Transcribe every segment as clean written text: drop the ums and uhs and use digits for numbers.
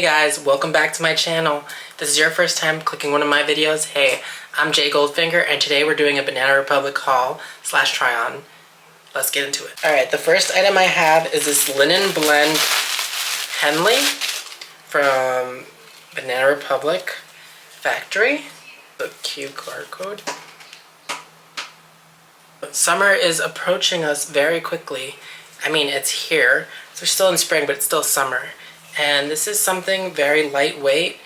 Hey guys, welcome back to my channel. If this is your first time clicking one of my videos, hey, I'm Jay Goldfinger and today we're doing a Banana Republic haul / try on. Let's get into it. Alright, the first item I have is this linen blend Henely from Banana Republic factory. The cute barcode. Summer is approaching us very quickly. I mean, it's here. So we're still in spring, but it's still summer. And this is something very lightweight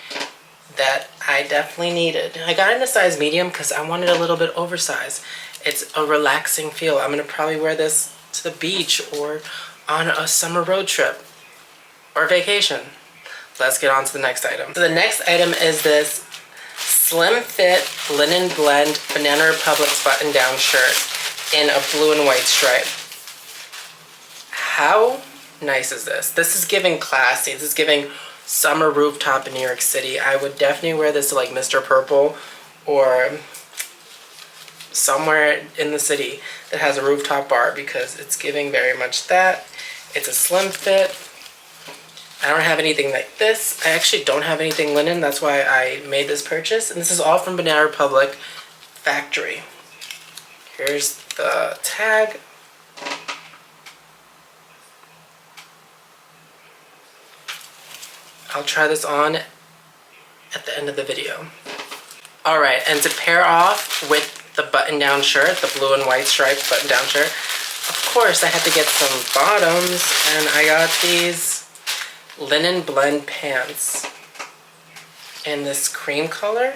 that I definitely needed. I got in a size medium because I wanted a little bit oversized. It's a relaxing feel. I'm going to probably wear this to the beach or on a summer road trip or vacation. Let's get on to the next item. So the next item is this slim fit linen blend Banana Republic button down shirt in a blue and white stripe. How nice is this? This is giving classy. This is giving summer rooftop in New York City. I would definitely wear this to like Mr. Purple or somewhere in the city that has a rooftop bar because it's giving very much that. It's a slim fit. I don't have anything like this. I actually don't have anything linen. That's why I made this purchase. And this is all from Banana Republic factory. Here's the tag. I'll try this on at the end of the video. Alright, and to pair off with the button-down shirt, the blue and white striped button-down shirt, of course I had to get some bottoms, and I got these linen blend pants in this cream color.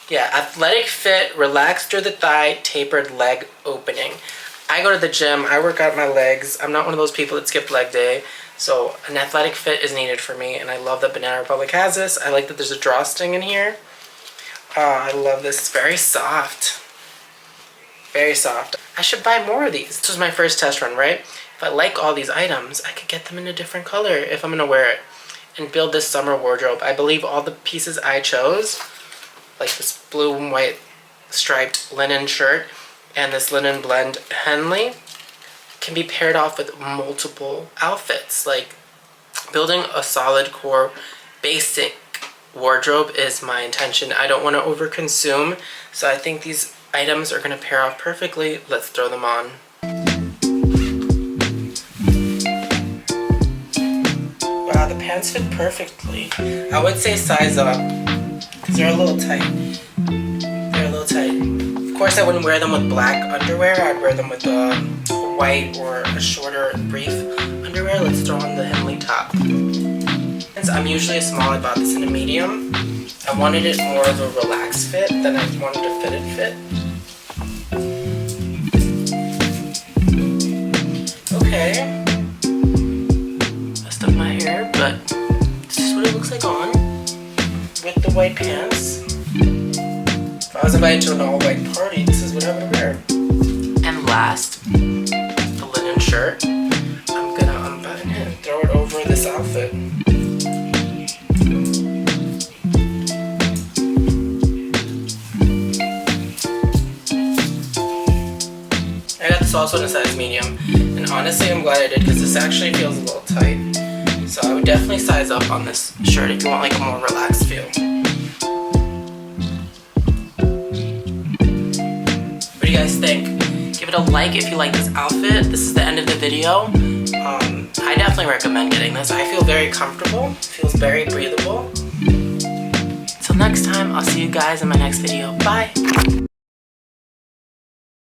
Yeah, athletic fit, relaxed through the thigh, tapered leg opening. I go to the gym, I work out my legs. I'm not one of those people that skip leg day. So an athletic fit is needed for me, and I love that Banana Republic has this. I like that there's a drawstring in here. I love this. It's very soft. Very soft. I should buy more of these. This was my first test run, right? If I like all these items, I could get them in a different color if I'm gonna wear it and build this summer wardrobe. I believe all the pieces I chose, like this blue and white striped linen shirt, and this linen blend Henley, can be paired off with multiple outfits. Like, building a solid core basic wardrobe is my intention. I don't want to overconsume, so I think these items are going to pair off perfectly. Let's throw them on. Wow, the pants fit perfectly. I would say size up, because they're a little tight. They're a little tight. Of course, I wouldn't wear them with black underwear. I'd wear them with white or a shorter brief underwear. Let's throw on the Henley top. Since I'm usually a small, I bought this in a medium. I wanted it more of a relaxed fit than I wanted a fitted fit. Okay. Messed up my hair, but this is what it looks like on with the white pants. If I was invited to an all-white party, this is what I would wear. And last, the linen shirt. I'm gonna unbutton it and throw it over this outfit. I got this also in a size medium, and honestly I'm glad I did because this actually feels a little tight. So I would definitely size up on this shirt if you want like a more relaxed feel. What do you guys think? Give it a like if you like this outfit. This is the end of the video. I definitely recommend getting this. I feel very comfortable. It feels very breathable. Till next time, I'll see you guys in my next video. Bye!